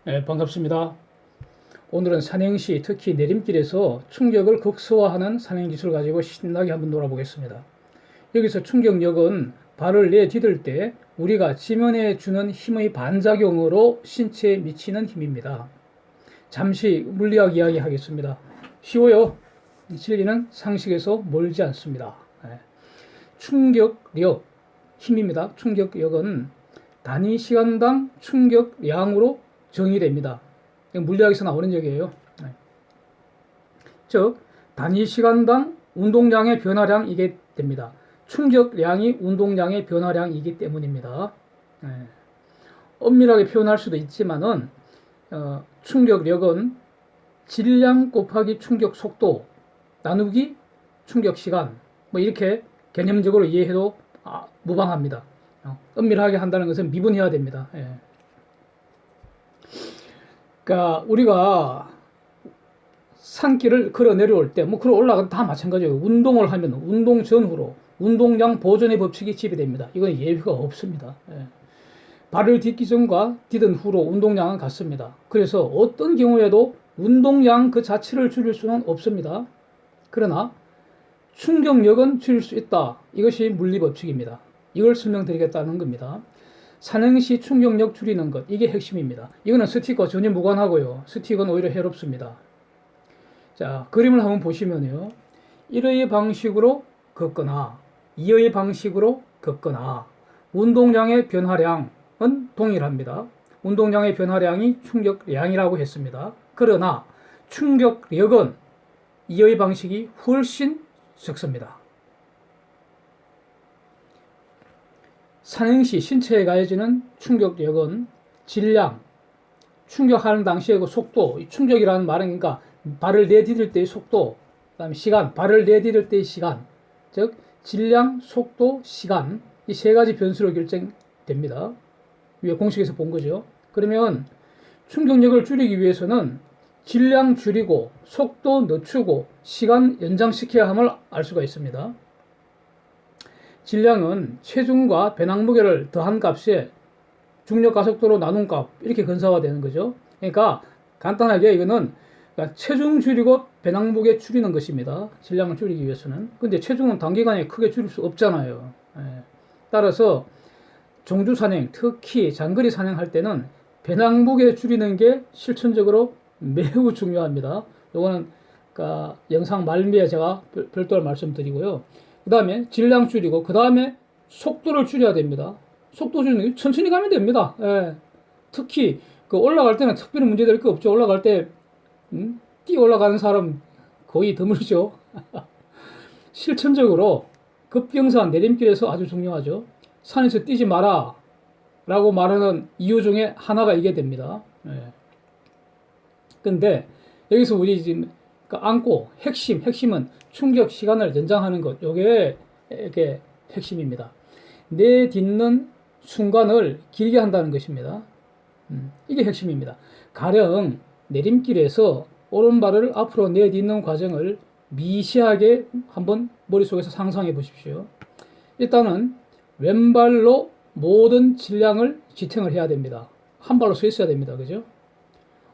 네, 반갑습니다. 오늘은 산행시, 특히 내림길에서 충격을 극소화하는 산행기술을 가지고 신나게 한번 놀아보겠습니다. 여기서 충격력은 발을 내디딜 때 우리가 지면에 주는 힘의 반작용으로 신체에 미치는 힘입니다. 잠시 물리학 이야기 하겠습니다. 쉬워요. 진리는 상식에서 멀지 않습니다. 네. 충격력, 힘입니다. 충격력은 단위 시간당 충격량으로 정의됩니다. 물리학에서 나오는 얘기예요. 즉, 단위 시간당 운동량의 변화량이게 됩니다. 충격량이 운동량의 변화량이기 때문입니다. 엄밀하게 표현할 수도 있지만은 충격력은 질량 곱하기 충격 속도 나누기 충격 시간 뭐 이렇게 개념적으로 이해해도 무방합니다. 엄밀하게 한다는 것은 미분해야 됩니다. 그러니까 우리가 산길을 걸어 내려올 때, 뭐 걸어 올라가도 다 마찬가지예요. 운동을 하면 운동 전후로 운동량 보존의 법칙이 지배됩니다. 이건 예외가 없습니다. 발을 딛기 전과 디딘 후로 운동량은 같습니다. 그래서 어떤 경우에도 운동량 그 자체를 줄일 수는 없습니다. 그러나 충격력은 줄일 수 있다. 이것이 물리 법칙입니다. 이걸 설명드리겠다는 겁니다. 산행시 충격력 줄이는 것, 이게 핵심입니다. 이거는 스틱과 전혀 무관하고요. 스틱은 오히려 해롭습니다. 자, 그림을 한번 보시면요. 1의 방식으로 걷거나 2의 방식으로 걷거나 운동량의 변화량은 동일합니다. 운동량의 변화량이 충격량이라고 했습니다. 그러나 충격력은 2의 방식이 훨씬 적습니다. 산행시 신체에 가해지는 충격력은 질량, 충격하는 당시의 그 속도, 충격이라는 말은 그러니까 발을 내디딜 때의 속도, 그다음에 시간, 발을 내디딜 때의 시간, 즉 질량, 속도, 시간 이 세 가지 변수로 결정됩니다. 위에 공식에서 본 거죠. 그러면 충격력을 줄이기 위해서는 질량 줄이고 속도 늦추고 시간 연장시켜야 함을 알 수가 있습니다. 질량은 체중과 배낭 무게를 더한 값에 중력 가속도로 나눈 값 이렇게 근사화되는 거죠. 그러니까 간단하게 이거는 체중 줄이고 배낭 무게 줄이는 것입니다. 질량을 줄이기 위해서는. 근데 체중은 단기간에 크게 줄일 수 없잖아요. 따라서 종주 산행, 특히 장거리 산행할 때는 배낭 무게 줄이는 게 실천적으로 매우 중요합니다. 요거는 그러니까 영상 말미에 제가 별도로 말씀드리고요. 그 다음에 질량 줄이고 그 다음에 속도를 줄여야 됩니다. 속도 줄이는 게 천천히 가면 됩니다. 특히 그 올라갈 때는 특별히 문제될 거 없죠. 올라갈 때 뛰어 올라가는 사람 거의 드물죠. 실천적으로 급경사 내림길에서 아주 중요하죠. 산에서 뛰지 마라 라고 말하는 이유 중에 하나가 이게 됩니다. 근데 여기서 우리 지금 안고 핵심은 충격 시간을 연장하는 것. 요게 이게 핵심입니다. 내딛는 순간을 길게 한다는 것입니다. 이게 핵심입니다. 가령 내림길에서 오른발을 앞으로 내딛는 과정을 미시하게 한번 머릿속에서 상상해 보십시오. 일단은 왼발로 모든 질량을 지탱을 해야 됩니다. 한 발로 서 있어야 됩니다. 그죠?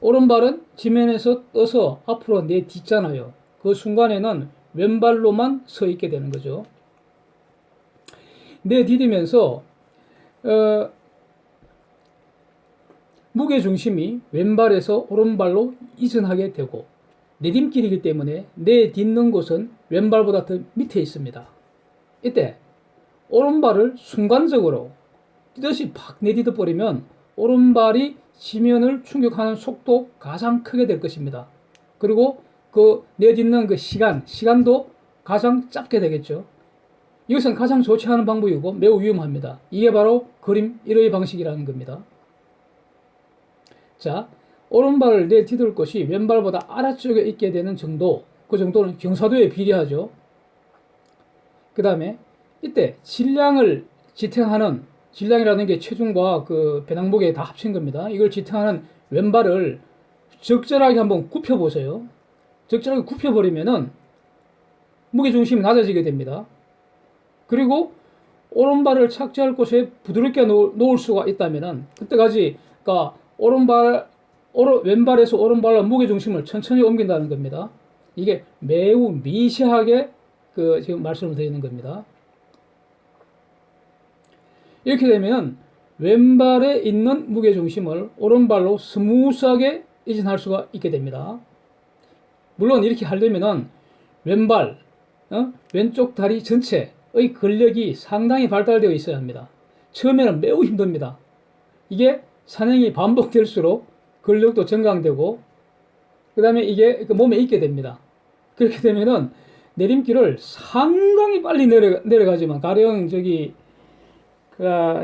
오른발은 지면에서 떠서 앞으로 내딛잖아요. 그 순간에는 왼발로만 서 있게 되는 거죠. 내디디면서 무게중심이 왼발에서 오른발로 이전하게 되고 내림길이기 때문에 내딛는 곳은 왼발보다 더 밑에 있습니다. 이때 오른발을 순간적으로 뛰듯이 팍 내딛어 버리면 오른발이 지면을 충격하는 속도 가장 크게 될 것입니다. 그리고 그 내딛는 그 시간도 가장 짧게 되겠죠. 이것은 가장 좋지 않은 방법이고 매우 위험합니다. 이게 바로 그림 1의 방식이라는 겁니다. 자, 오른발을 내디딜 것이 왼발보다 아래쪽에 있게 되는 정도, 그 정도는 경사도에 비례하죠. 그 다음에 이때 질량을 지탱하는, 질량이라는 게 체중과 그 배낭 무게 다 합친 겁니다. 이걸 지탱하는 왼발을 적절하게 한번 굽혀보세요. 적절하게 굽혀버리면은 무게중심이 낮아지게 됩니다. 그리고 오른발을 착지할 곳에 부드럽게 놓을 수가 있다면은 그때까지, 그러니까 오른발 왼발에서 오른발로 무게 중심을 천천히 옮긴다는 겁니다. 이게 매우 미세하게 지금 말씀을 드리는 겁니다. 이렇게 되면 왼발에 있는 무게 중심을 오른발로 스무스하게 이전할 수가 있게 됩니다. 물론 이렇게 하려면은 왼발, 왼쪽 다리 전체의 근력이 상당히 발달되어 있어야 합니다. 처음에는 매우 힘듭니다. 이게 산행이 반복될수록 근력도 증강되고, 그 다음에 이게 몸에 있게 됩니다. 그렇게 되면은 내림길을 상당히 빨리 내려가지만, 가령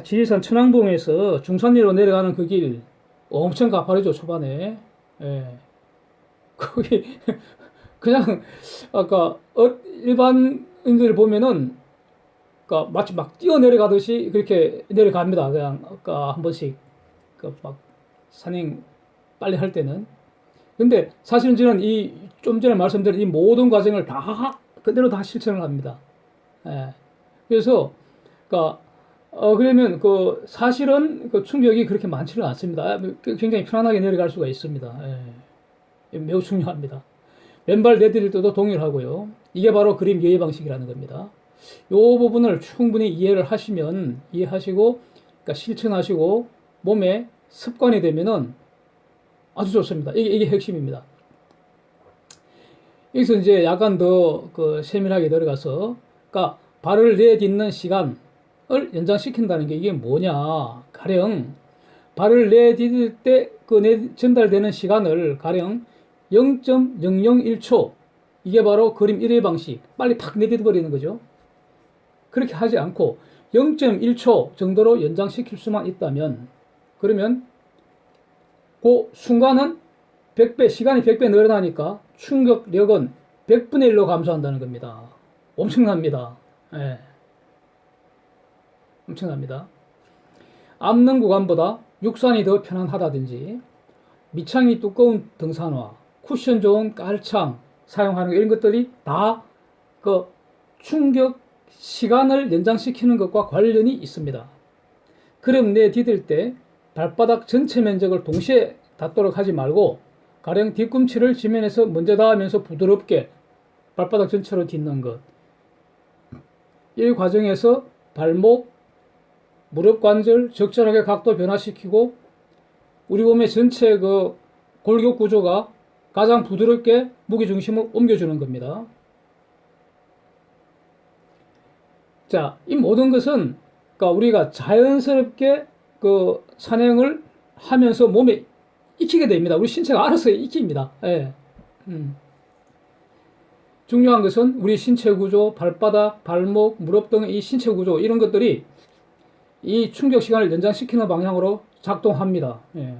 지리산 천왕봉에서 중산리로 내려가는 그 길 엄청 가파르죠, 초반에. 예. 거기 그냥 아까 일반인들 보면은 마치 막 뛰어 내려가듯이 그렇게 내려갑니다. 그냥 아까 한 번씩 막 산행 빨리 할 때는. 근데 사실은 저는 좀 전에 말씀드린 이 모든 과정을 다 그대로 다 실천을 합니다. 예. 그래서 그러면 사실은 충격이 그렇게 많지는 않습니다. 굉장히 편안하게 내려갈 수가 있습니다. 예. 매우 중요합니다. 왼발 내디딜 때도 동일하고요. 이게 바로 그림 여의 방식이라는 겁니다. 이 부분을 충분히 이해하시고, 실천하시고, 몸에 습관이 되면은 아주 좋습니다. 이게 핵심입니다. 여기서 이제 약간 더 세밀하게 들어가서, 발을 내딛는 시간을 연장시킨다는 게 이게 뭐냐. 가령, 발을 내디딜 때 전달되는 시간을 가령 0.001초, 이게 바로 그림 1의 방식, 빨리 팍 내디뎌버리는 거죠. 그렇게 하지 않고 0.1초 정도로 연장시킬 수만 있다면, 그러면 그 순간은 100배, 시간이 100배 늘어나니까 충격력은 100분의 1로 감소한다는 겁니다. 엄청납니다. 예. 엄청납니다. 암릉 구간보다 육산이 더 편안하다든지, 밑창이 두꺼운 등산화, 쿠션 좋은 깔창 사용하는 이런 것들이 다 충격 시간을 연장시키는 것과 관련이 있습니다. 그럼 내디딜 때 발바닥 전체 면적을 동시에 닿도록 하지 말고, 가령 뒤꿈치를 지면에서 먼저 닿으면서 부드럽게 발바닥 전체로 딛는 것. 이 과정에서 발목, 무릎 관절 적절하게 각도 변화시키고, 우리 몸의 전체 골격 구조가 가장 부드럽게 무게중심을 옮겨주는 겁니다. 자, 이 모든 것은 우리가 자연스럽게 산행을 하면서 몸에 익히게 됩니다. 우리 신체가 알아서 익힙니다. 예. 중요한 것은 우리 신체 구조, 발바닥, 발목, 무릎 등 이 신체 구조, 이런 것들이 이 충격 시간을 연장시키는 방향으로 작동합니다. 예.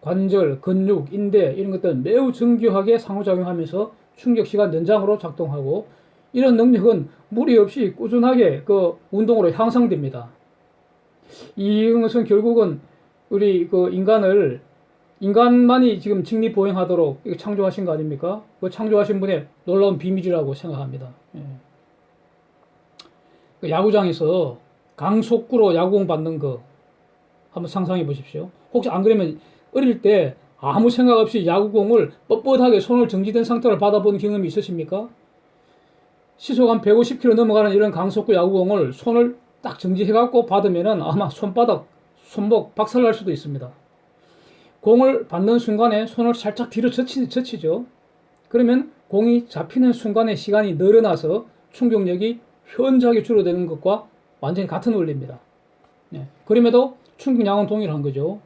관절, 근육, 인대 이런 것들은 매우 정교하게 상호작용하면서 충격 시간 연장으로 작동하고, 이런 능력은 무리 없이 꾸준하게 운동으로 향상됩니다. 이것은 결국은 우리 인간만이 지금 직립보행하도록 창조하신 거 아닙니까? 창조하신 분의 놀라운 비밀이라고 생각합니다. 예. 야구장에서 강속구로 야구공 받는 거 한번 상상해 보십시오. 혹시 안 그러면 어릴 때 아무 생각 없이 야구공을 뻣뻣하게 손을 정지된 상태로 받아본 경험이 있으십니까? 시속 한 150km 넘어가는 이런 강속구 야구공을 손을 딱 정지해갖고 받으면은 아마 손목 박살날 수도 있습니다. 공을 받는 순간에 손을 살짝 뒤로 젖히죠. 그러면 공이 잡히는 순간에 시간이 늘어나서 충격력이 현저하게 줄어드는 것과 완전히 같은 원리입니다. 네. 그럼에도 충격량은 동일한 거죠.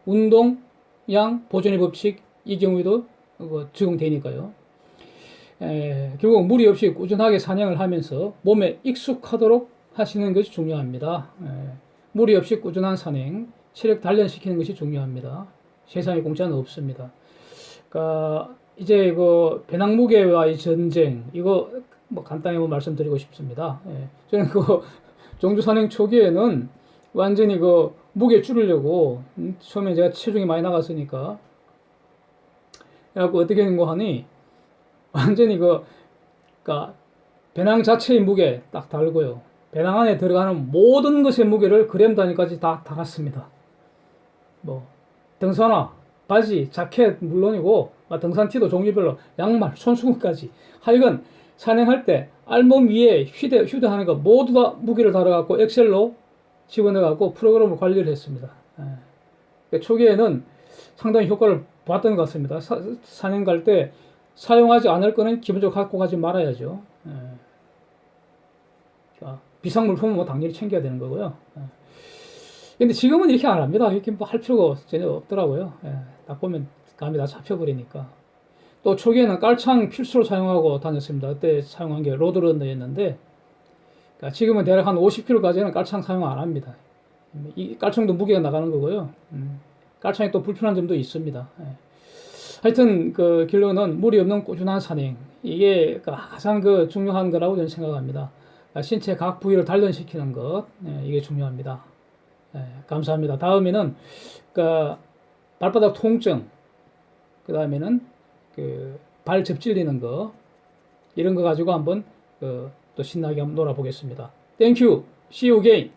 운동량 보존의 법칙, 이 경우에도 적용되니까요. 결국 무리 없이 꾸준하게 산행을 하면서 몸에 익숙하도록 하시는 것이 중요합니다. 무리 없이 꾸준한 산행, 체력 단련시키는 것이 중요합니다. 세상에 공짜는 없습니다. 이제 배낭 무게와의 전쟁, 이거 간단히 말씀드리고 싶습니다. 저는 종주 산행 초기에는 완전히 무게 줄이려고, 처음에 제가 체중이 많이 나갔으니까, 그래갖고 어떻게 된 거 하니, 완전히 배낭 자체의 무게 딱 달고요. 배낭 안에 들어가는 모든 것의 무게를 그램 단위까지 다 달았습니다. 등산화, 바지, 자켓 물론이고 등산티도 종류별로 양말, 손수건까지 하여간 산행할 때 알몸 위에 휴대하는 거 모두 다 무게를 달아갖고 엑셀로 집어넣어갖고 프로그램을 관리를 했습니다. 그러니까 초기에는 상당히 효과를 봤던 것 같습니다. 산행 갈 때 사용하지 않을 거는 기본적으로 갖고 가지 말아야죠. 비상물품은 뭐 당연히 챙겨야 되는 거고요. 근데 지금은 이렇게 안 합니다. 이렇게 뭐 할 필요가 전혀 없더라고요. 딱 보면 감이 다 잡혀버리니까. 또 초기에는 깔창 필수로 사용하고 다녔습니다. 그때 사용한 게 로드런너였는데, 그러니까 지금은 대략 한 50kg까지는 깔창 사용 안 합니다. 이 깔창도 무게가 나가는 거고요. 깔창이 또 불편한 점도 있습니다. 하여튼 그 결론은 무리 없는 꾸준한 산행, 이게 가장 그 중요한 거라고 저는 생각합니다. 신체 각 부위를 단련시키는 것, 이게 중요합니다. 감사합니다. 다음에는 그 발바닥 통증, 그 다음에는 그 발 접질리는 거, 이런 거 가지고 한번 또 신나게 한번 놀아보겠습니다. Thank you. See you again.